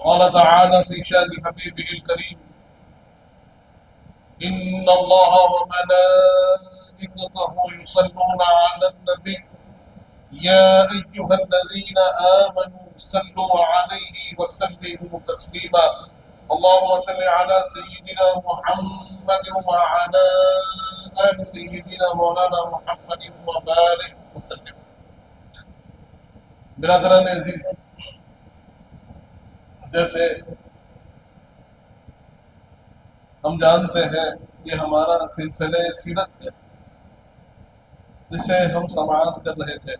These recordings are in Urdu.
وقال تعالى في شان حبيبه الكريم إن الله وملائكته يصلون على النبي يا أيها الذين آمنوا صلوا عليه وسلموا تسليما اللهم صل على سيدنا محمد وعلى آل سيدنا مولانا محمد وبارك وسلم. برادران عزیز، جیسے ہم جانتے ہیں یہ ہمارا سلسلہ سیرت ہے جسے ہم سماعت کر رہے تھے،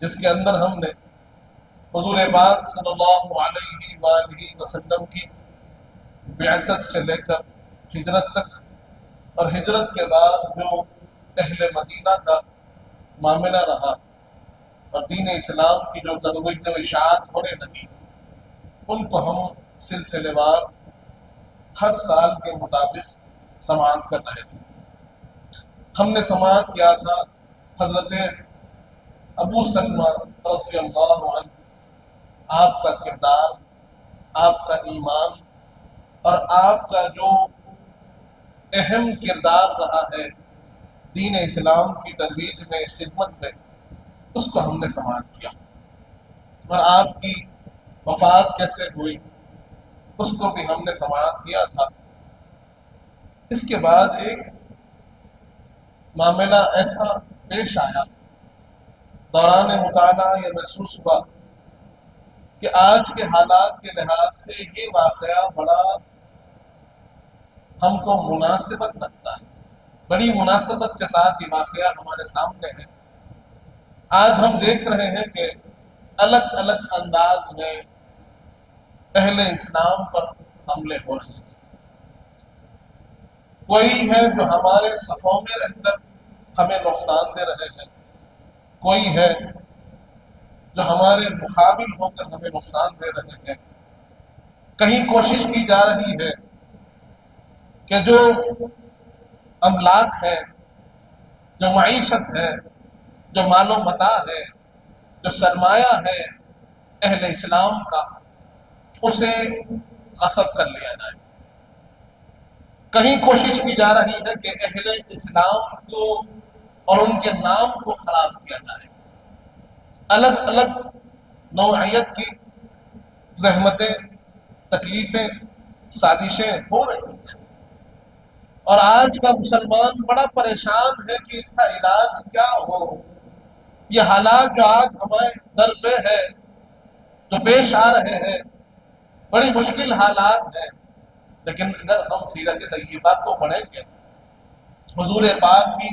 جس کے اندر ہم نے حضور پاک صلی اللہ علیہ وآلہ وسلم کی بعثت سے لے کر ہجرت تک اور ہجرت کے بعد جو اہل مدینہ کا معاملہ رہا اور دین اسلام کی جو ترویج و اشاعت ہونے لگی، ان کو ہم سلسلے وار ہر سال کے مطابق سماعت کر رہے تھے۔ ہم نے سماعت کیا تھا حضرت ابو سلمہ رضی اللہ عنہ، آپ کا کردار، آپ کا ایمان اور آپ کا جو اہم کردار رہا ہے دین اسلام کی ترویج میں، خدمت میں، اس کو ہم نے سماعت کیا، اور آپ کی وفات کیسے ہوئی اس کو بھی ہم نے سماعت کیا تھا۔ اس کے بعد ایک معاملہ ایسا پیش آیا، دوران مطالعہ یہ محسوس ہوا کہ آج کے حالات کے لحاظ سے یہ واقعہ بڑا ہم کو مناسبت لگتا ہے، بڑی مناسبت کے ساتھ یہ واقعہ ہمارے سامنے ہے۔ آج ہم دیکھ رہے ہیں کہ الگ الگ انداز میں اہل اسلام پر حملے ہو رہے ہیں۔ کوئی ہے جو ہمارے صفوں میں رہ کر ہمیں نقصان دے رہے ہیں، کوئی ہے جو ہمارے مقابل ہو کر ہمیں نقصان دے رہے ہیں۔ کہیں کوشش کی جا رہی ہے کہ جو املاک ہے، جو معیشت ہے، جو مال و متاع ہے، جو سرمایہ ہے اہل اسلام کا، اسے غصب کر لیا جائے۔ کہیں کوشش کی جا رہی ہے کہ اہل اسلام کو اور ان کے نام کو خراب کیا جائے۔ الگ الگ نوعیت کی زحمتیں، تکلیفیں، سازشیں ہو رہی ہیں، اور آج کا مسلمان بڑا پریشان ہے کہ اس کا علاج کیا ہو۔ یہ حالات جو آج ہمارے در پہ ہے، جو پیش آ رہے ہیں، بڑی مشکل حالات ہیں، لیکن اگر ہم سیرت طیبہ کو پڑھیں گے، حضور پاک کی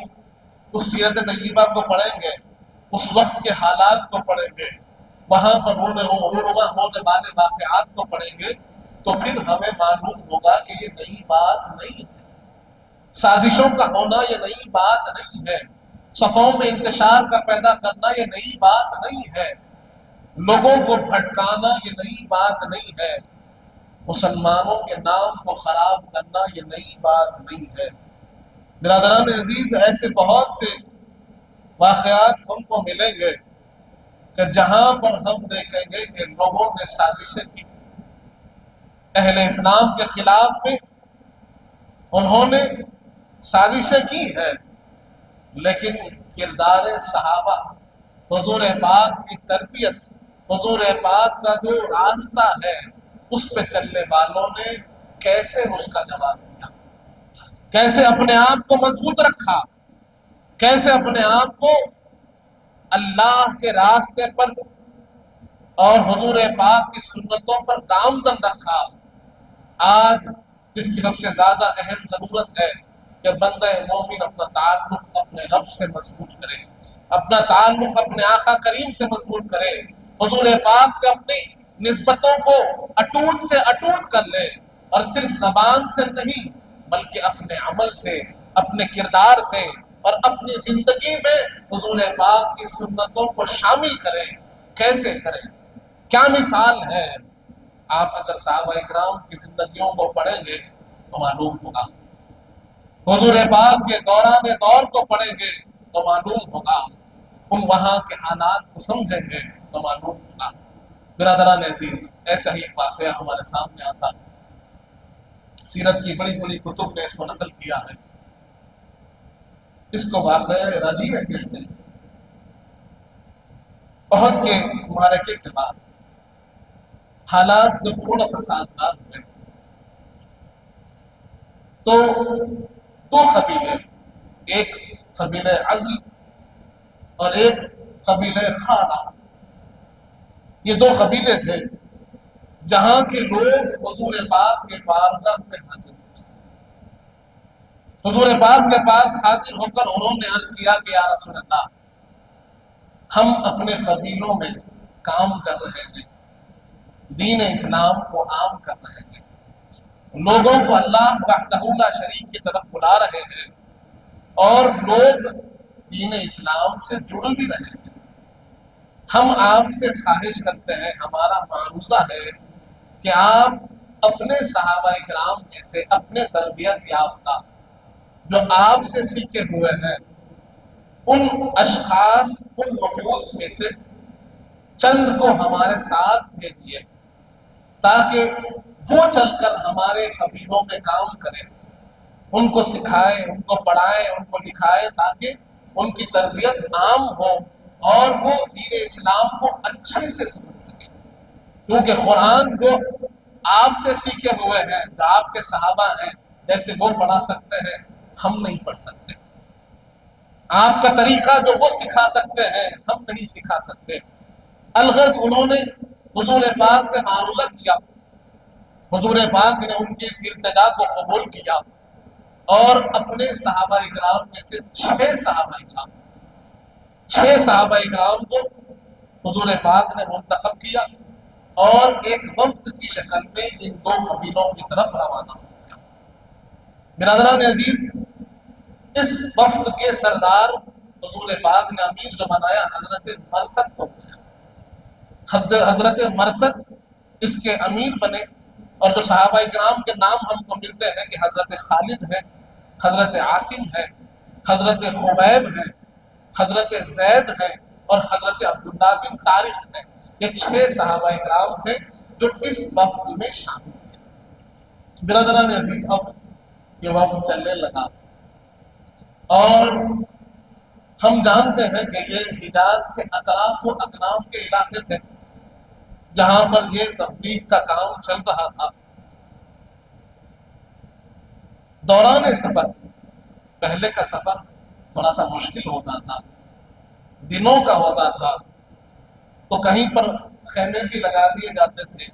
اس سیرت طیبہ کو پڑھیں گے، اس وقت کے حالات کو پڑھیں گے، وہاں پر ہونے والے واقعات کو پڑھیں گے، تو پھر ہمیں معلوم ہوگا کہ یہ نئی بات نہیں ہے، سازشوں کا ہونا یہ نئی بات نہیں ہے، صفوں میں انتشار کا پیدا کرنا یہ نئی بات نہیں ہے، لوگوں کو بھٹکانا یہ نئی بات نہیں ہے، مسلمانوں کے نام کو خراب کرنا یہ نئی بات نہیں ہے۔ برادران عزیز، ایسے بہت سے واقعات ہم کو ملیں گے کہ جہاں پر ہم دیکھیں گے کہ لوگوں نے سازشیں کی اہل اسلام کے خلاف میں، انہوں نے سازشیں کی ہے، لیکن کردار صحابہ، حضور پاک کی تربیت، حضور پاک کا جو راستہ ہے، اس پہ چلنے والوں نے کیسے اس کا جواب دیا، کیسے اپنے آپ کو مضبوط رکھا، کیسے اپنے آپ کو اللہ کے راستے پر اور حضور پاک کی سنتوں پر گامزن رکھا۔ آج اس کی سب سے زیادہ اہم ضرورت ہے کہ بندہ مومن اپنا تعلق اپنے رب سے مضبوط کرے، اپنا تعلق اپنے آقا کریم سے مضبوط کرے، حضور پاک سے اپنی نسبتوں کو اٹوٹ سے اٹوٹ کر لے، اور صرف زبان سے نہیں بلکہ اپنے عمل سے، اپنے کردار سے اور اپنی زندگی میں حضور پاک کی سنتوں کو شامل کریں۔ کیسے کریں؟ کیا مثال ہے؟ آپ اگر صحابہ اکرام کی زندگیوں کو پڑھیں گے تو معلوم ہوگا، حضور پاک کے دوران دور کو پڑھیں گے تو معلوم ہوگا، ان وہاں کے حالات کو سمجھیں گے تو معلوم ہوگا۔ برادران عزیز، ایسا ہی ایک واقعہ ہمارے سامنے آتا ہے، سیرت کی بڑی بڑی کتب نے اس کو نقل کیا ہے، اس کو واقعہ رجیع کہتے ہیں۔ احد کے معرکے کے بعد حالات جب تھوڑا سا سازگار ہوئے تو دو قبیلے، ایک قبیلہ عزل اور ایک قبیلہ خانہ، یہ دو قبیلے تھے جہاں کے لوگ حضور پاک کے بارگاہ میں حاضر ہوئے۔ حضور پاک کے پاس حاضر ہو کر انہوں نے عرض کیا کہ یا رسول اللہ، ہم اپنے قبیلوں میں کام کر رہے ہیں، دین اسلام کو عام کر رہے ہیں، لوگوں کو اللہ وحدہ لا شریک کی طرف بلا رہے ہیں، اور لوگ دین اسلام سے جڑ بھی رہے ہیں۔ ہم آپ سے خواہش کرتے ہیں، ہمارا معروضہ ہے کہ آپ اپنے صحابہ کرام میں سے اپنے تربیت یافتہ جو آپ سے سیکھے ہوئے ہیں ان اشخاص، ان نفوس میں سے چند کو ہمارے ساتھ بھیجیے تاکہ وہ چل کر ہمارے قبیلوں میں کام کریں، ان کو سکھائیں، ان کو پڑھائیں، ان کو لکھائیں، تاکہ ان کی تربیت عام ہو اور وہ دین اسلام کو اچھے سے سمجھ سکیں، کیونکہ قرآن جو آپ سے سیکھے ہوئے ہیں، جو آپ کے صحابہ ہیں، جیسے وہ پڑھا سکتے ہیں ہم نہیں پڑھ سکتے، آپ کا طریقہ جو وہ سکھا سکتے ہیں ہم نہیں سکھا سکتے۔ الغرض انہوں نے حضور پاک سے معروضہ کیا، حضور پاک نے ان کی اس التجا کو قبول کیا اور اپنے صحابہ اکرام میں سے چھ صحابہ اکرام کو حضور پاک نے منتخب کیا اور ایک وفد کی شکل میں ان دو قبیلوں کی طرف روانہ فرمایا۔ برادران عزیز، اس وفد کے سردار حضور پاک نے امیر جو بنایا حضرت مرثد کو بنایا، حضرت مرثد اس کے امیر بنے، اور جو صحابہ کرام کے نام ہم کو ملتے ہیں کہ حضرت خالد ہے، حضرت عاصم ہے، حضرت خبیب ہے، حضرت زید ہے اور حضرت عبداللہ بن طارق ہے، یہ چھ صحابہ کرام تھے جو اس وفد میں شامل تھے۔ برادران عزیز، اب یہ وفد چلنے لگا اور ہم جانتے ہیں کہ یہ حجاز کے اطراف و اکناف کے علاقے تھے جہاں پر یہ تبلیغ کا کام چل رہا تھا۔ دوران سفر، پہلے کا سفر تھوڑا سا مشکل ہوتا تھا، دنوں کا ہوتا تھا، تو کہیں پر خیمے بھی لگا دیے جاتے تھے،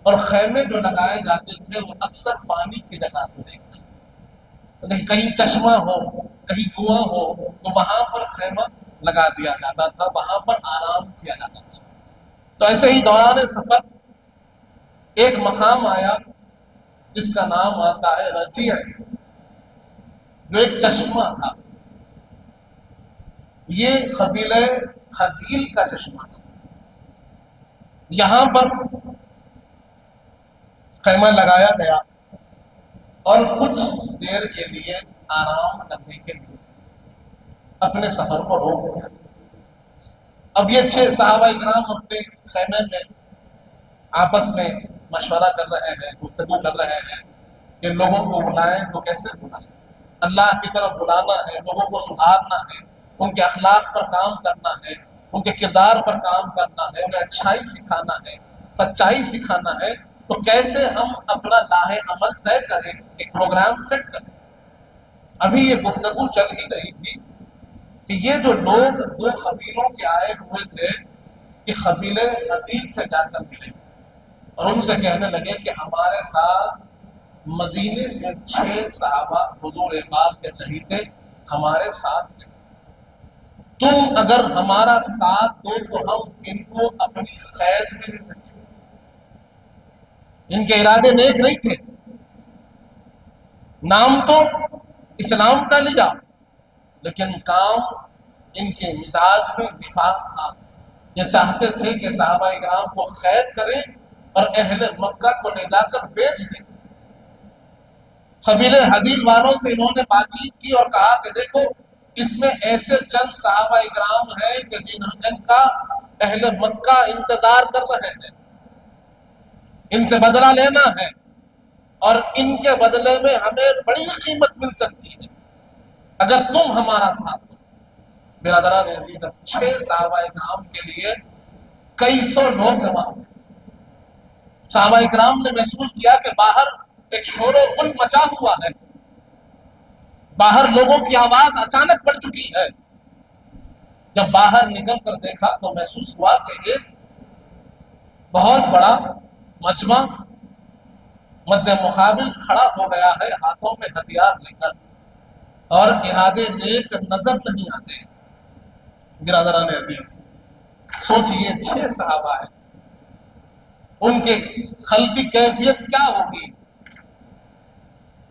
اور خیمے جو لگائے جاتے تھے وہ اکثر پانی کی جگہ ہوتے تھے، کہیں چشمہ ہو، کہیں کنواں ہو تو وہاں پر خیمہ لگا دیا جاتا تھا، وہاں پر آرام کیا جاتا تھا۔ تو ایسے ہی دوران سفر ایک مقام آیا جس کا نام آتا ہے رجیع، جو ایک چشمہ تھا، یہ قبیلہ حزیل کا چشمہ تھا۔ یہاں پر خیمہ لگایا گیا اور کچھ دیر کے لیے آرام کرنے کے لیے اپنے سفر کو روک دیا گیا۔ اب یہ چھ صحابہ کرام اپنے خیمے میں آپس میں مشورہ کر رہے ہیں، گفتگو کر رہے ہیں کہ لوگوں کو بلائیں تو کیسے بلائیں، اللہ کی طرف بلانا ہے، لوگوں کو سدھارنا ہے، ان کے اخلاق پر کام کرنا ہے، ان کے کردار پر کام کرنا ہے، انہیں اچھائی سکھانا ہے، سچائی سکھانا ہے، تو کیسے ہم اپنا لاہ عمل طے کریں، ایک پروگرام سیٹ کریں۔ ابھی یہ گفتگو چل ہی رہی تھی کہ یہ جو لوگ دو قبیلوں کے آئے ہوئے تھے، یہ قبیلے حزیل سے جا کر ملے اور ان سے کہنے لگے کہ ہمارے ساتھ مدینے سے 6 صحابہ حضور پاک کے چہیتے ہمارے ساتھ ہیں، تم اگر ہمارا ساتھ دو تو ہم ان کو اپنی قید میں لے لیں گے۔ ان کے ارادے نیک نہیں تھے، نام تو اسلام کا لیا لیکن کام ان کے مزاج میں نفاق تھا۔ یہ چاہتے تھے کہ صحابہ کرام کو قید کریں اور اہل مکہ کو لے جا کر بیچ دیں۔ قبیلہ حزیل والوں سے انہوں نے بات چیت کی اور کہا کہ دیکھو، اس میں ایسے چند صحابہ کرام ہیں کہ جن کا اہل مکہ انتظار کر رہے ہیں، ان سے بدلہ لینا ہے، اور ان کے بدلے میں ہمیں بڑی قیمت مل سکتی ہے اگر تم ہمارا ساتھ دو۔ برادران عزیز، اب 6 صحابہ کرام کے لیے کئی سو لوگ جمع ہوئے۔ صحابہ کرام نے محسوس کیا کہ باہر ایک شور و غل مچا ہوا ہے، باہر لوگوں کی آواز اچانک بڑھ چکی ہے۔ جب باہر نکل کر دیکھا تو محسوس ہوا کہ ایک بہت بڑا مجمع مد مقابل کھڑا ہو گیا ہے، ہاتھوں میں ہتھیار لے کر، اور ارادے نیک نظر نہیں آتے۔ برادران عزیز، سوچئے 6 صحابہ ہیں، ان کے قلبی کیفیت کیا ہوگی؟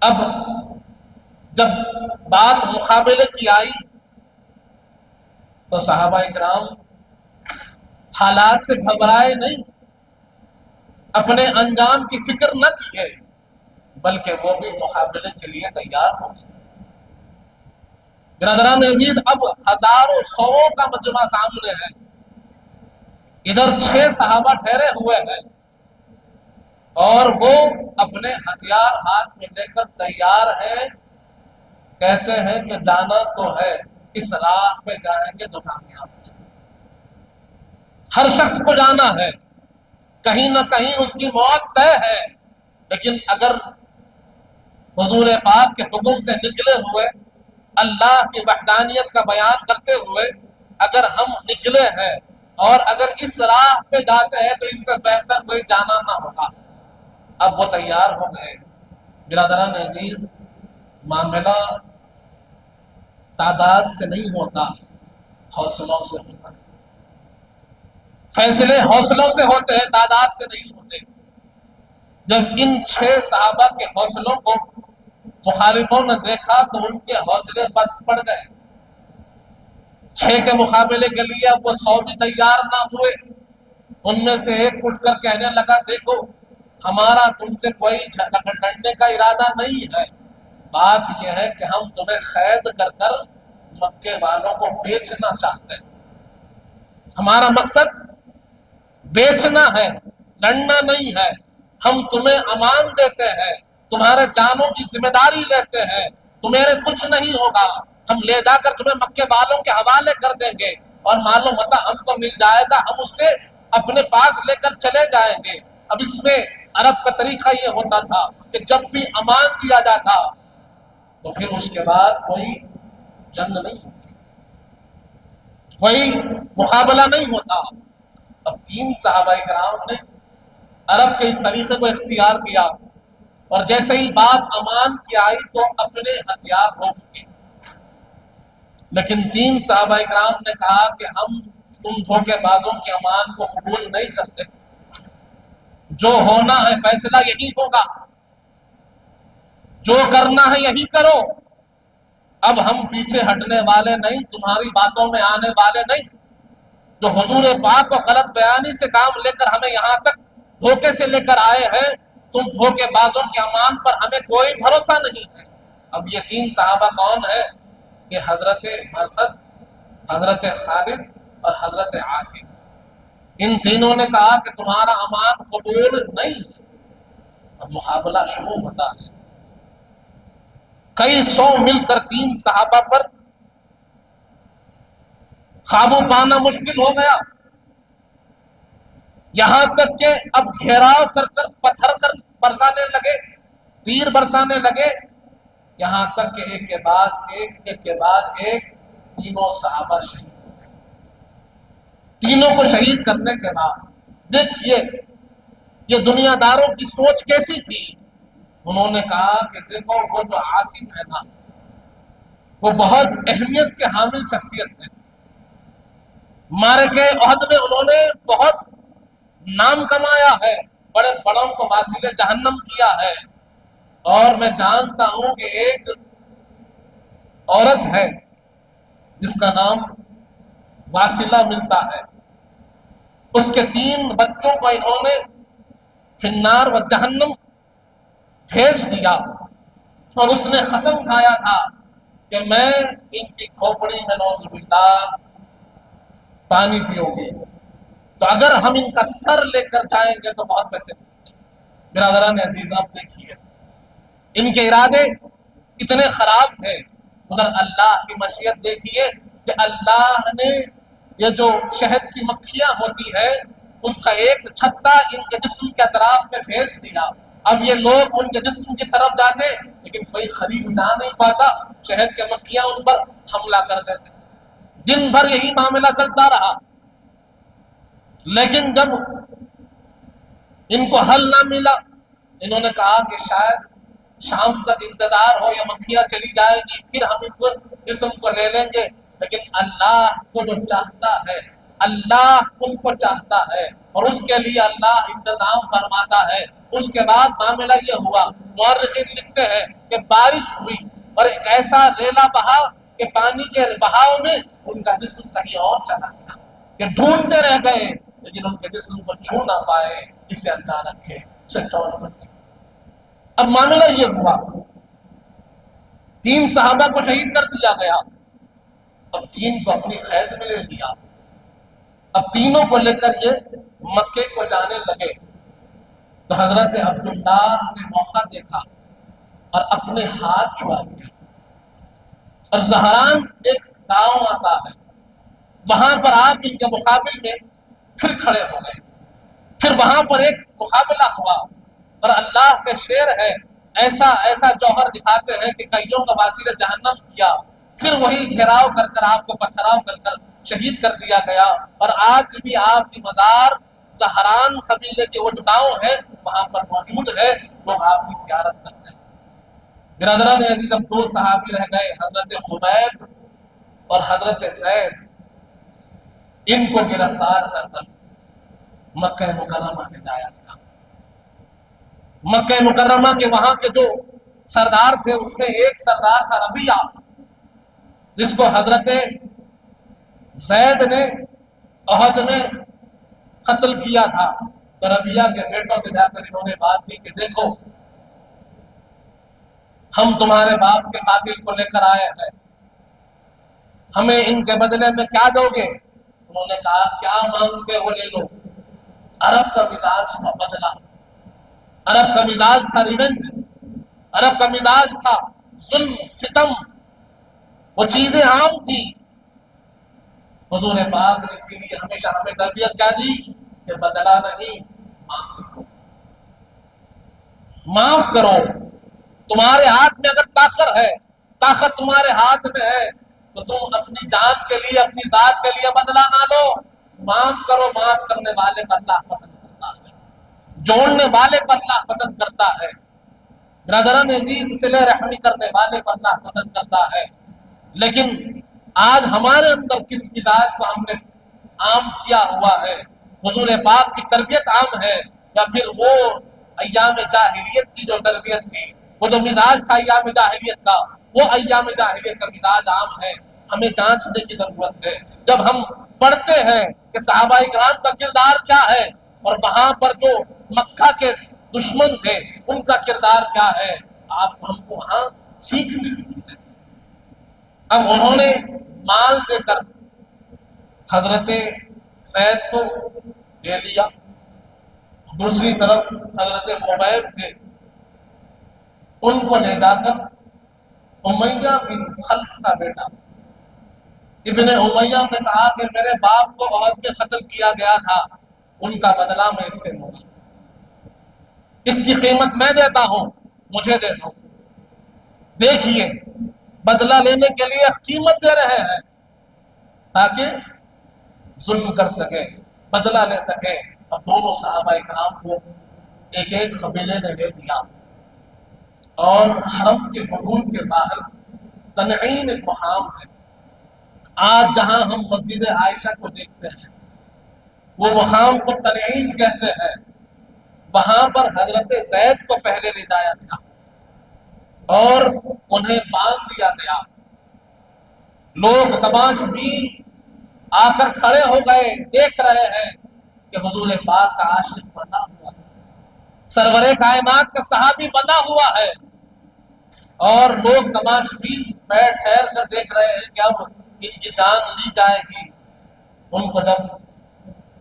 اب جب بات مقابلے کی آئی تو صحابہ کرام حالات سے گھبرائے نہیں، اپنے انجام کی فکر نہ کیے، بلکہ وہ بھی مقابلے کے لیے تیار ہو گئے۔ برادران عزیز، اب ہزاروں سووں کا مجمع سامنے ہے، ادھر 6 صحابہ ٹھہرے ہوئے ہیں، اور وہ اپنے ہتھیار ہاتھ میں لے کر تیار ہیں۔ کہتے ہیں کہ جانا تو ہے، اس راہ پہ جائیں گے تو کامیاب۔ ہر شخص کو جانا ہے، کہیں نہ کہیں اس کی موت طے ہے، لیکن اگر حضور پاک کے حکم سے نکلے ہوئے، اللہ کی وحدانیت کا بیان کرتے ہوئے اگر ہم نکلے ہیں اور اگر اس راہ پہ جاتے ہیں تو اس سے بہتر کوئی جانا نہ ہوگا۔ اب وہ تیار ہو گئے۔ برادران عزیز، معاملہ تعداد سے نہیں ہوتا، حوصلوں سے ہوتا ہے۔ فیصلے حوصلوں سے ہوتے ہیں، تعداد سے نہیں ہوتے۔ جب ان 6 صحابہ کے حوصلوں کو مخالفوں نے دیکھا تو ان کے حوصلے پست پڑ گئے۔ 6 کے مقابلے کے لیے اب وہ 100 بھی تیار نہ ہوئے۔ ان میں سے ایک اٹھ کر کہنے لگا، دیکھو ہمارا تم سے کوئی لڑنے کا ارادہ نہیں ہے، بات یہ ہے کہ ہم تمہیں قید کر کر مکے والوں کو بیچنا چاہتے ہیں۔ ہمارا مقصد بیچنا ہے، لڑنا نہیں ہے۔ ہم تمہیں امان دیتے ہیں، تمہارے جانوں کی ذمہ داری لیتے ہیں، تمہارے کچھ نہیں ہوگا، ہم لے جا کر تمہیں مکے والوں کے حوالے کر دیں گے، اور معلوم ہوتا ہم کو مل جائے گا، ہم اس سے اپنے پاس لے کر چلے جائیں گے۔ اب اس میں عرب کا طریقہ یہ ہوتا تھا کہ جب بھی امان دیا جاتا تو پھر اس کے بعد کوئی جنگ نہیں ہوتی، کوئی مقابلہ نہیں ہوتا۔ اب 3 صحابہ کرام نے عرب کے اس طریقے کو اختیار کیا، اور جیسے ہی بات امان کی آئی تو اپنے ہتھیار روک دیے۔ لیکن 3 صحابہ کرام نے کہا کہ ہم تم دھوکے بازوں کے امان کو قبول نہیں کرتے، جو ہونا ہے فیصلہ یہی ہوگا، جو کرنا ہے یہی کرو۔ اب ہم پیچھے ہٹنے والے نہیں، تمہاری باتوں میں آنے والے نہیں۔ جو حضور پاک کو غلط بیانی سے کام لے کر ہمیں یہاں تک دھوکے سے لے کر آئے ہیں، تم دھوکے بازوں کے امان پر ہمیں کوئی بھروسہ نہیں ہے۔ اب یہ 3 صحابہ کون ہے؟ یہ حضرت مرثد، حضرت خالد اور حضرت عاصم۔ ان تینوں نے کہا کہ تمہارا امان قبول نہیں ہے۔ اب مقابلہ شروع ہوتا ہے، کئی سو مل کر 3 صحابہ پر قابو پانا مشکل ہو گیا، یہاں تک کہ اب گھیراؤ کر کر پتھر برسانے لگے، تیر برسانے لگے، یہاں تک کہ ایک کے بعد ایک تینوں صحابہ شہید ہو گئے۔ تینوں کو شہید کرنے کے بعد دیکھیے یہ دنیا داروں کی سوچ کیسی تھی۔ انہوں نے کہا کہ دیکھو وہ جو عاصم ہے نا، وہ بہت اہمیت کے حامل شخصیت ہے، معرکہ احد میں انہوں نے بہت نام کمایا ہے، بڑے بڑوں کو واصل جہنم کیا ہے، اور میں جانتا ہوں کہ ایک عورت ہے جس کا نام واصلہ ملتا ہے، اس کے 3 بچوں کو انہوں نے فی النار و جہنم بھیج دیا، اور اس نے قسم کھایا تھا کہ میں ان کی کھوپڑی میں نعوذ باللہ پانی پیوں گی، تو اگر ہم ان کا سر لے کر جائیں گے تو بہت پیسے ملیں گے۔ برادران عزیز آپ دیکھیے ان کے ارادے اتنے خراب تھے، ادھر اللہ کی مشیت دیکھیے کہ اللہ نے یہ جو شہد کی مکھیاں ہوتی ہے ان کا ایک چھتا ان کے جسم کے اطراف میں بھیج دیا۔ اب یہ لوگ ان کے جسم کی طرف جاتے لیکن کوئی قریب جا نہیں پاتا، شہد کے مکھیاں ان پر حملہ کر دیتے۔ دن بھر یہی معاملہ چلتا رہا، لیکن جب ان کو حل نہ ملا انہوں نے کہا کہ شاید شام تک انتظار ہو یا مکھیاں چلی جائیں گی پھر ہم ان کو جسم کو لے لیں گے، لیکن اللہ کو جو چاہتا ہے اللہ اس کو چاہتا ہے اور اس کے لیے اللہ انتظام فرماتا ہے۔ اس کے بعد معاملہ یہ ہوا، مورخین لکھتے ہیں کہ بارش ہوئی اور ایک ایسا ریلا بہا کہ پانی کے بہاؤ میں ان کا جسم کہیں اور چلا گیا، کہ ڈھونڈتے رہ گئے لیکن ان کے جسم کو چھو نہ پائے۔ اسے اللہ رکھے، اسے کون رکھے۔ اب معاملہ یہ ہوا 3 صحابہ کو شہید کر دیا گیا، اب 3 کو اپنی قید میں لے لیا۔ اب تینوں کو لے کر یہ مکے کو جانے لگے تو حضرت عبداللہ نے موقع دیکھا اور اپنے ہاتھ چھڑا لیا، اور زہران ایک گاؤں آتا ہے وہاں پر آپ ان کے مقابل میں پھر کھڑے ہو گئے، پھر وہاں پر ایک مقابلہ ہوا اور اللہ کے شعر ہے ایسا ایسا جوہر دکھاتے ہیں کہ کئیوں کا واسطہ جہنم کیا، پھر وہی گھیراؤ کر کر آپ کو پتھراؤ کر کر شہید کر دیا گیا۔ اور آج بھی آپ کی مزار زہران قبیلے کے وہ جو گاؤں ہے وہاں پر موجود ہے، لوگ آپ کی زیارت کرتے ہیں۔ برادران عزیز اب 2 صحابی رہ گئے، حضرت خبیب اور حضرت زید۔ ان کو گرفتار کر کر مکہ مکرمہ میں لایا گیا۔ مکہ مکرمہ کے وہاں کے جو سردار تھے اس میں ایک سردار تھا ربیعہ، جس کو حضرت زید نے احد میں قتل کیا تھا۔ تو ربیعہ کے بیٹوں سے جا کر انہوں نے بات کی کہ دیکھو ہم تمہارے باپ کے قاتل کو لے کر آئے ہیں، ہمیں ان کے بدلے میں کیا دو گے؟ انہوں نے کہا کیا مانگتے ہو لے لو۔ عرب کا مزاج تھا بدلہ، عرب کا مزاج تھا ریونج، عرب کا مزاج تھا ظلم ستم، وہ چیزیں عام تھی۔ حضور پاک نے اسی لیے ہمیشہ ہمیں تربیت کیا دی کہ بدلہ نہیں، معاف کرو، معاف کرو۔ تمہارے ہاتھ میں اگر طاقت تمہارے ہاتھ میں ہے تو تم اپنی جان کے لیے اپنی ذات کے لیے بدلہ نہ لو، معاف کرو۔ معاف کرنے والے کو اللہ پسند کرتا ہے، جوڑنے والے کو اللہ پسند کرتا ہے، برادران عزیز صلہ رحمی کرنے والے کو اللہ پسند کرتا ہے۔ لیکن آج ہمارے اندر کس مزاج کو ہم نے عام کیا ہوا ہے؟ حضور پاک کی تربیت عام ہے یا پھر وہ ایام جاہلیت کی جو تربیت تھی، وہ جو مزاج تھا ایام جاہلیت کا، وہ ایام جاہلیت کا مزاج عام ہے؟ ہمیں جانچنے کی ضرورت ہے۔ جب ہم پڑھتے ہیں کہ صحابہ کرام کا کردار کیا ہے اور وہاں پر جو مکہ کے دشمن تھے ان کا کردار کیا ہے، آپ ہم کو وہاں سیکھ ملتی ہے۔ اب انہوں نے مال دے کر حضرت زید کو لے لیا، دوسری طرف حضرت خبیب تھے، ان کو لے جا کر امیہ بن خلف کا بیٹا ابن امیہ نے کہا کہ میرے باپ کو احد میں قتل کیا گیا تھا، ان کا بدلہ میں اس سے لوں گا، اس کی قیمت میں دیتا ہوں، مجھے دے دو۔ دیکھیے بدلہ لینے کے لیے قیمت دے رہے ہیں تاکہ ظلم کر سکے، بدلہ لے سکے۔ اب دونوں صحابہ اکرام کو ایک ایک قبیلے نے لے دیا اور حرم کے حدود کے باہر تنعیم ایک مقام ہے، آج جہاں ہم مسجد عائشہ کو دیکھتے ہیں وہ مقام کو تنعیم کہتے ہیں۔ وہاں پر حضرت زید کو پہلے لے جایا گیا اور انہیں باندھ دیا گیا۔ لوگ تماشبین آ کر کھڑے ہو گئے، دیکھ رہے ہیں کہ حضور پاک کا عاشق بنا ہوا ہے، سرور کائنات کا صحابی بنا ہوا ہے، اور لوگ تماشبین بیٹھ ٹھہر کر دیکھ رہے ہیں کہ اب ان کی جان لی جائے گی۔ ان کو جب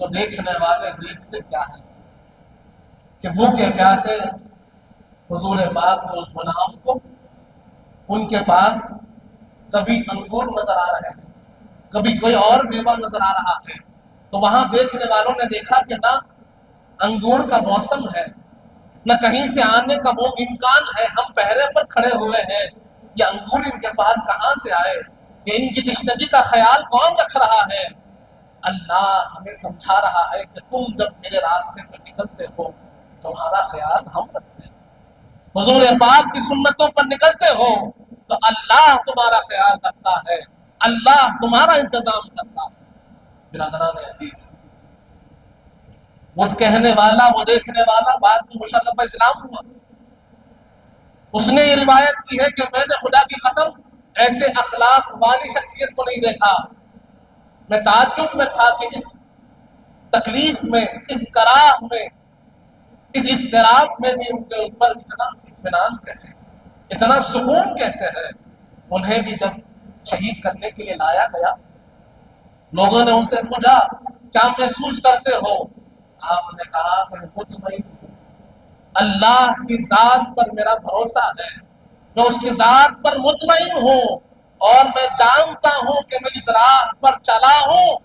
تو دیکھنے والے دیکھتے کیا ہے کہ بھوکے پیاسے حضور پاک اس غلام کو ان کے پاس کبھی انگور نظر آ رہے ہیں، کبھی کوئی اور میوہ نظر آ رہا ہے، تو وہاں دیکھنے والوں نے دیکھا کہ نہ انگور کا موسم ہے، نہ کہیں سے آنے کا وہ امکان ہے، ہم پہرے پر کھڑے ہوئے ہیں، یہ انگور ان کے پاس کہاں سے آئے، کہ ان کی تشنگی کا خیال کون رکھ رہا ہے؟ اللہ ہمیں سمجھا رہا ہے کہ تم جب میرے راستے پر نکلتے ہو تمہارا خیال ہم رکھتے ہیں، حضور پاک کی سنتوں پر نکلتے ہو تو اللہ تمہارا خیال رکھتا ہے، اللہ تمہارا انتظام کرتا ہے۔ برادران عزیز، وہ کہنے والا، وہ دیکھنے والا بعد میں مشرف اسلام ہوا، اس نے یہ روایت کی ہے کہ میں نے خدا کی قسم ایسے اخلاق والی شخصیت کو نہیں دیکھا، میں تعجب میں تھا کہ اس تکلیف میں، اس کراہ میں، اس اضطراب میں بھی ان کے اوپر اتنا اطمینان کیسے، اتنا سکون کیسے ہے۔ انہیں بھی جب شہید کرنے کے لیے لایا گیا، لوگوں نے ان سے پوچھا کیا محسوس کرتے ہو؟ آپ نے کہا میں مطمئن ہوں، اللہ کی ذات پر میرا بھروسہ ہے، میں اس کی ذات پر مطمئن ہوں، اور میں جانتا ہوں کہ میں جس راہ پر چلا ہوں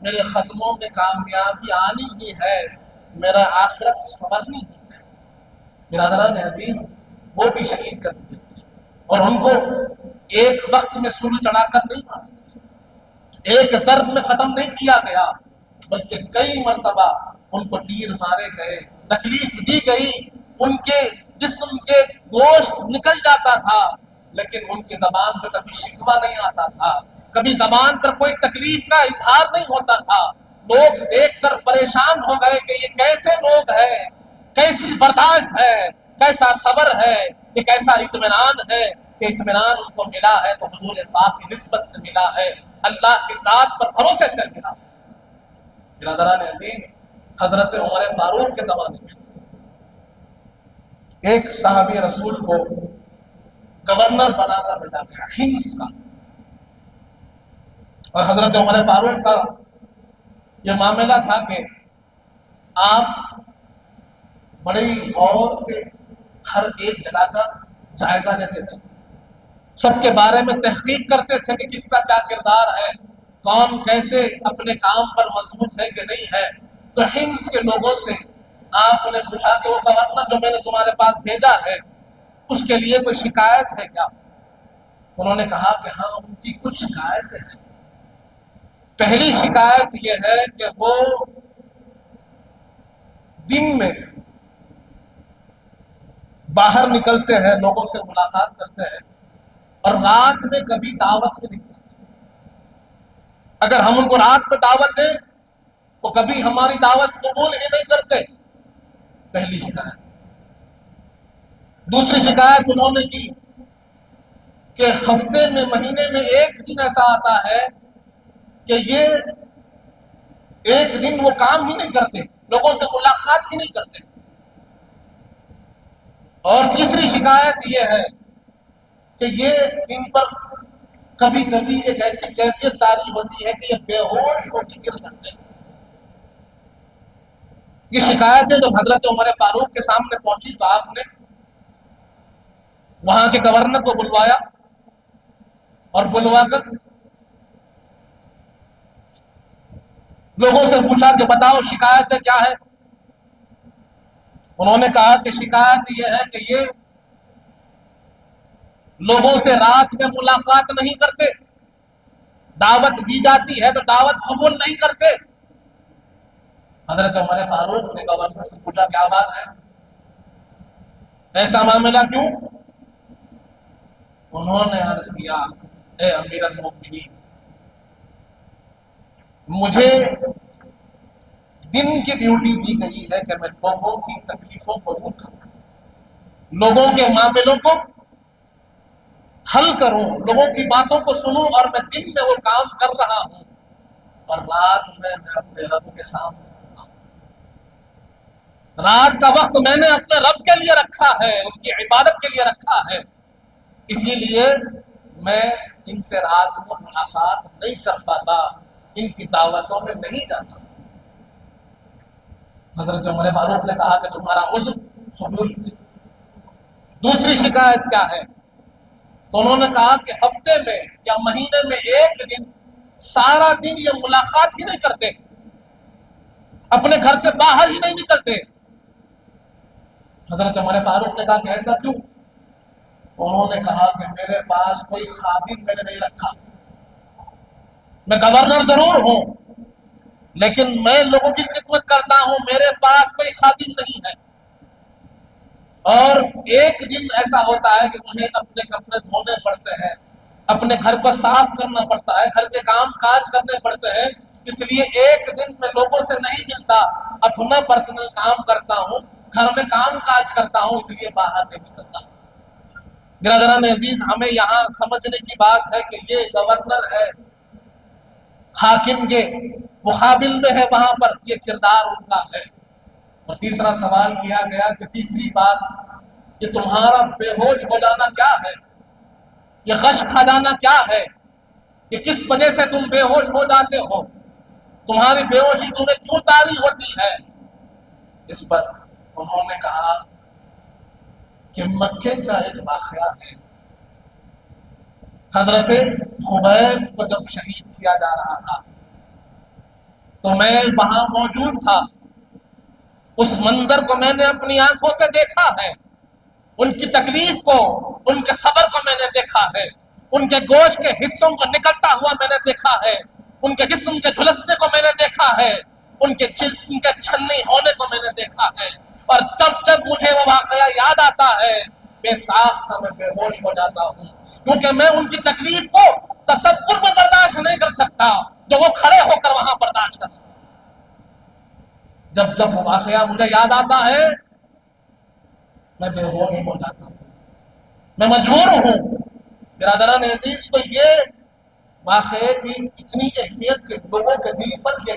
میرے ختموں میں کامیابی آنی ہی ہے، میرا آخرت سنورنی ہی ہے۔ برادران عزیز، وہ بھی شہید کر دیے اور ان کو ایک وقت میں سور چڑھا کر نہیں مارا گیا، ایک ضرب میں ختم نہیں کیا گیا، بلکہ کئی مرتبہ ان کو تیر مارے گئے، تکلیف دی گئی، ان کے جسم کے گوشت نکل جاتا تھا، لیکن ان کی زبان پر کبھی شکوہ نہیں آتا تھا، کبھی زبان پر کوئی تکلیف کا اظہار نہیں ہوتا تھا۔ لوگ دیکھ کر پریشان ہو گئے کہ یہ کیسے لوگ ہیں، کیسی برداشت ہے، کیسا صبر ہے، یہ کیسا اطمینان ہے، کہ اطمینان ان کو ملا ہے تو حضور پاک کی نسبت سے ملا ہے، اللہ کی ذات پر بھروسے سے ملا۔ برادران عزیز، حضرت عمر فاروق کے زمانے میں ایک صحابی رسول کو گورنر بنا کر بھیجا گیا ہمس کا، اور حضرت عمر فاروق کا یہ معاملہ تھا کہ آپ بڑے غور سے ہر ایک جگہ کا جائزہ لیتے تھے، سب کے بارے میں تحقیق کرتے تھے کہ کس کا کیا کردار ہے، کون کیسے اپنے کام پر مضبوط ہے کہ نہیں ہے۔ تو ہمس کے لوگوں سے آپ نے پوچھا کہ وہ گورنر جو میں نے تمہارے پاس بھیجا ہے اس کے لیے کوئی شکایت ہے کیا؟ انہوں نے کہا کہ ہاں ان کی کچھ شکایتیں ہیں۔ پہلی شکایت یہ ہے کہ وہ دن میں باہر نکلتے ہیں، لوگوں سے ملاقات کرتے ہیں، اور رات میں کبھی دعوت میں نہیں جاتے۔ اگر ہم ان کو رات میں دعوت دیں وہ کبھی ہماری دعوت قبول ہی نہیں کرتے، پہلی شکایت۔ دوسری شکایت انہوں نے کی کہ ہفتے میں، مہینے میں ایک دن ایسا آتا ہے کہ یہ ایک دن وہ کام ہی نہیں کرتے، لوگوں سے ملاقات ہی نہیں کرتے۔ اور تیسری شکایت یہ ہے کہ یہ ان پر کبھی کبھی ایک ایسی کیفیت طاری ہوتی ہے کہ یہ بے ہوش ہو کے گر جاتے ہیں۔ یہ شکایتیں جب حضرت عمر فاروق کے سامنے پہنچی تو آپ نے وہاں کے گورنر کو بلوایا اور بلوا کر لوگوں سے پوچھا کہ بتاؤ شکایتیں کیا ہے۔ انہوں نے کہا کہ شکایت یہ ہے کہ یہ لوگوں سے رات میں ملاقات نہیں کرتے، دعوت دی جاتی ہے تو دعوت قبول نہیں کرتے۔ حضرت عمر فاروق نے گورنر سے پوچھا کیا بات ہے، ایسا معاملہ کیوں؟ انہوں نے عرض کیا اے امیر المؤمنین، مجھے دن کی ڈیوٹی دی گئی ہے کہ میں لوگوں کی تکلیفوں کو دور کروں، لوگوں کے معاملوں کو حل کروں، لوگوں کی باتوں کو سنوں، اور میں دن میں وہ کام کر رہا ہوں اور رات میں اپنے رب کے سامنے ہوتا ہوں۔ رات کا وقت میں نے اپنے رب کے لیے رکھا ہے، اس کی عبادت کے لیے رکھا ہے، اسی لیے میں ان سے رات میں ملاقات نہیں کر پاتا، ان کی دعوتوں میں نہیں جاتا۔ حضرت عمر فاروق نے کہا کہ تمہارا عذر قبول ہے۔ دوسری شکایت کیا ہے؟ تو انہوں نے کہا کہ ہفتے میں یا مہینے میں ایک دن سارا دن یہ ملاقات ہی نہیں کرتے، اپنے گھر سے باہر ہی نہیں نکلتے۔ حضرت عمر فاروق نے کہا کہ ایسا کیوں؟ انہوں نے کہا کہ میرے پاس کوئی خادم میں نے نہیں رکھا، میں گورنر ضرور ہوں لیکن میں لوگوں کی خدمت کرتا ہوں، میرے پاس کوئی خادم نہیں ہے۔ اور ایک دن ایسا ہوتا ہے کہ مجھے اپنے کپڑے دھونے پڑتے ہیں، اپنے گھر کو صاف کرنا پڑتا ہے، گھر کے کام کاج کرنے پڑتے ہیں، اس لیے ایک دن میں لوگوں سے نہیں ملتا، اپنا پرسنل کام کرتا ہوں، گھر میں کام کاج کرتا ہوں، اس لیے باہر نہیں نکلتا۔ برادران عزیز، ہمیں یہاں سمجھنے کی بات ہے کہ یہ گورنر ہے، حاکم کے مقابل میں ہے، وہاں پر یہ کردار ان کا ہے۔ اور تیسرا سوال کیا گیا کہ تیسری بات، یہ تمہارا بے ہوش ہو جانا کیا ہے؟ یہ غش کھا جانا کیا ہے؟ یہ کس وجہ سے تم بے ہوش ہو جاتے ہو؟ تمہاری بے ہوشی تمہیں کیوں طاری ہوتی ہے؟ اس پر انہوں نے کہا کہ مکے کا ایک واقعہ ہے، حضرت خبیب کو جب شہید کیا جا رہا تھا تو میں وہاں موجود تھا، اس منظر کو میں نے اپنی آنکھوں سے دیکھا ہے، ان کی تکلیف کو، ان کے صبر کو میں نے دیکھا ہے، ان کے گوشت کے حصوں کو نکلتا ہوا میں نے دیکھا ہے، ان کے جسم کے جھلسنے کو میں نے دیکھا ہے، ان کے جسم کے چھلنی ہونے کو میں نے دیکھا ہے، اور جب جب مجھے وہ واقعہ یاد آتا ہے بے ساختہ میں بے ہوش ہو جاتا ہوں، کیونکہ میں ان کی تکلیف کو تصور میں برداشت نہیں کر سکتا جو وہ کھڑے ہو کر وہاں برداشت کر رہے ہیں۔ جب جب وہ واقعہ مجھے یاد آتا ہے میں بے ہوش ہو جاتا ہوں، میں مجبور ہوں۔ برادران عزیز، تو یہ واقعے کی اتنی اہمیت کہ لوگوں کے دل پر یہ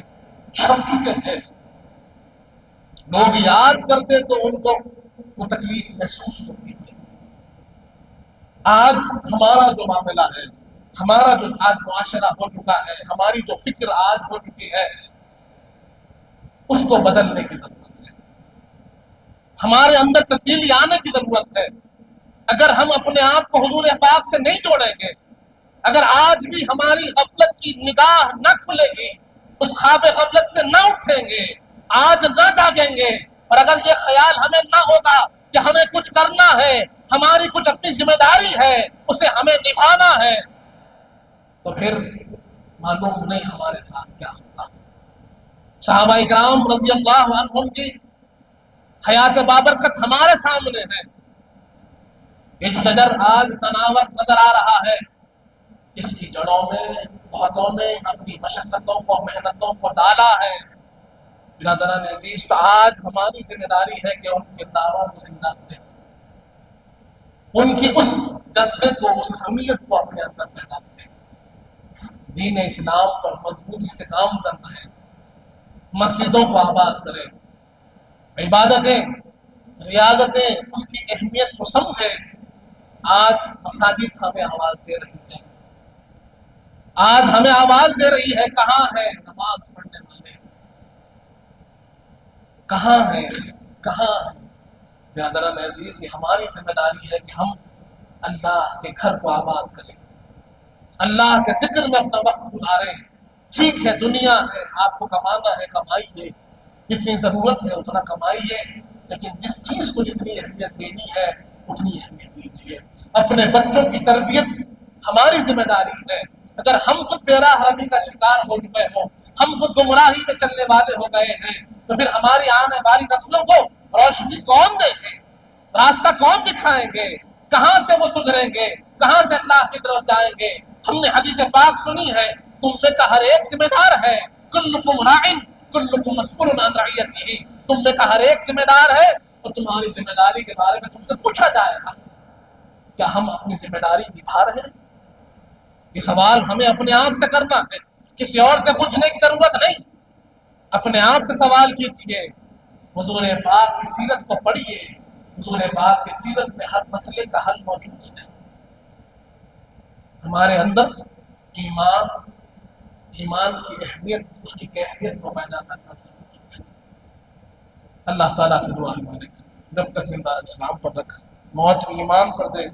چھپ چکے تھے، لوگ یاد کرتے تو ان کو وہ تکلیف محسوس ہوتی تھی۔ آج ہمارا جو معاملہ ہے، ہمارا جو آج معاشرہ ہو چکا ہے، ہماری جو فکر آج ہو چکی ہے، اس کو بدلنے کی ضرورت ہے، ہمارے اندر تبدیلی آنے کی ضرورت ہے۔ اگر ہم اپنے آپ کو حضور پاک سے نہیں جوڑیں گے، اگر آج بھی ہماری غفلت کی نگاہ نہ کھلے گی، اس خواب غفلت سے نہ اٹھیں گے، آج نہ جاگیں گے، اور اگر یہ خیال ہمیں نہ ہوگا کہ ہمیں کچھ کرنا ہے، ہماری کچھ اپنی ذمہ داری ہے، اسے ہمیں نبھانا ہے، تو پھر معلوم نہیں ہمارے ساتھ کیا ہوگا۔ صحابہ اکرام رضی اللہ عنہم کی حیات بابرکت ہمارے سامنے ہے۔ یہ جو شجر آج تناور نظر آ رہا ہے، اس کی جڑوں میں بہتوں نے اپنی مشقتوں کو، محنتوں کو ڈالا ہے۔ برادران عزیز، تو آج ہماری ذمہ داری ہے کہ ان کرداروں کو زندہ کریں، ان کی اس جذبے کو، اس حمیت کو اپنے اندر پیدا کریں، دین اسلام پر مضبوطی سے گامزن رہیں، مسجدوں کو آباد کریں، عبادتیں، ریاضتیں، اس کی اہمیت کو سمجھیں۔ آج مساجد ہمیں آواز دے رہی ہے، آج ہمیں آواز دے رہی ہے، کہاں ہے نماز پڑھنے والے، کہاں ہیں، کہاں ہیں؟ برادران عزیز، یہ ہماری ذمہ داری ہے کہ ہم اللہ کے گھر کو آباد کریں، اللہ کے ذکر میں اپنا وقت گزاریں۔ ٹھیک ہے، دنیا ہے، آپ کو کمانا ہے، کمائیے، جتنی ضرورت ہے اتنا کمائیے، لیکن جس چیز کو جتنی اہمیت دینی ہے اتنی اہمیت دیجیے۔ اپنے بچوں کی تربیت ہماری ذمہ داری ہے۔ اگر ہم خود بے راہ روی کا شکار ہو چکے ہوں، ہم خود گمراہی میں چلنے والے ہو گئے ہیں، تو پھر ہماری آنے والی نسلوں کو روشنی کون دیں گے؟ راستہ کون دکھائیں گے؟ کہاں سے وہ سدھریں گے؟ کہاں سے اللہ کی طرف جائیں گے؟ ہم نے حدیث پاک سنی ہے، تم میں کا ہر ایک ذمہ دار ہے، کلکم راعٍ کلکم مسئول عن رعیتہ، تم میں کا ہر ایک ذمہ دار ہے اور تمہاری ذمہ داری کے بارے میں تم سے پوچھا جائے گا۔ کیا ہم اپنی ذمہ داری نبھا رہے ہیں؟ یہ سوال ہمیں اپنے آپ سے کرنا ہے، کسی اور سے پوچھنے کی ضرورت نہیں، اپنے آپ سے سوال کیجیے۔ حضور پاک کی سیرت کو پڑھیے، حضور پاک کی سیرت میں ہر مسئلے کا حل موجود ہے۔ ہمارے اندر ایمان کی اہمیت، اس کی کیفیت کو پیدا کرنا ضروری ہے۔ اللہ تعالیٰ سے دعا ہے مالک جب تک زندہ اسلام پر رکھ، موت ایمان پر دے،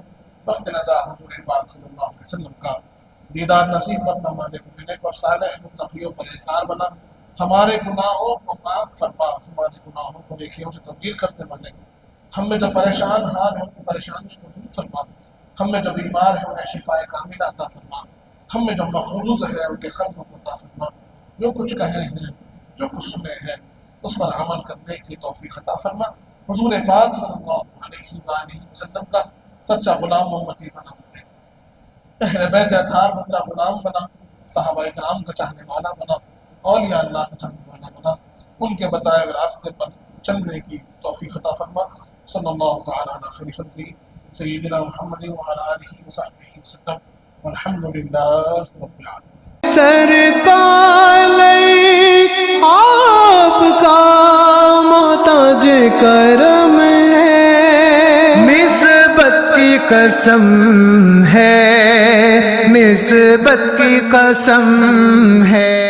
وقت نزا حضور پاک صلی اللہ علیہ وسلم کا دیدار نصیب فرما مالک، دل پر صالح متقیوں پر اظہار بنا، ہمارے گناہوں کو معاف فرما، ہمارے گناہوں کو نیکیوں سے تبدیل کر دے مالک، ہم میں جو پریشان حال ہے ان کی پریشانیوں کو دور فرما، ہم میں جو بیمار ہے انہیں شفا کاملہ عطا فرما، ہم میں جو مقروض ہے ان کے قرضوں کو عطا فرما، جو کچھ کہے ہیں جو کچھ سنے ہیں اس پر عمل کرنے کی توفیق عطا فرما، حضور پاک صلی اللہ علیہ وآلہ وسلم کا سچا غلام امتی بنا مالک، اہل بیت اطہار کا سچا غلام بنا، صحابہ کرام کا چاہنے والا بنا، اولیاء اللہ کا چاہنے والا بنا، ان کے بتائے ہوئے راستے پر چلنے کی توفیق عطا فرما، صلی اللہ تعالی علی خیر خلقہ سیدنا محمد وعلی آلہ وصحبہ وسلم والحمد للہ رب العالمین۔ سرکار آپ کا محتاج کرم ہے، نسبت کی قسم ہے، نسبت کی قسم ہے۔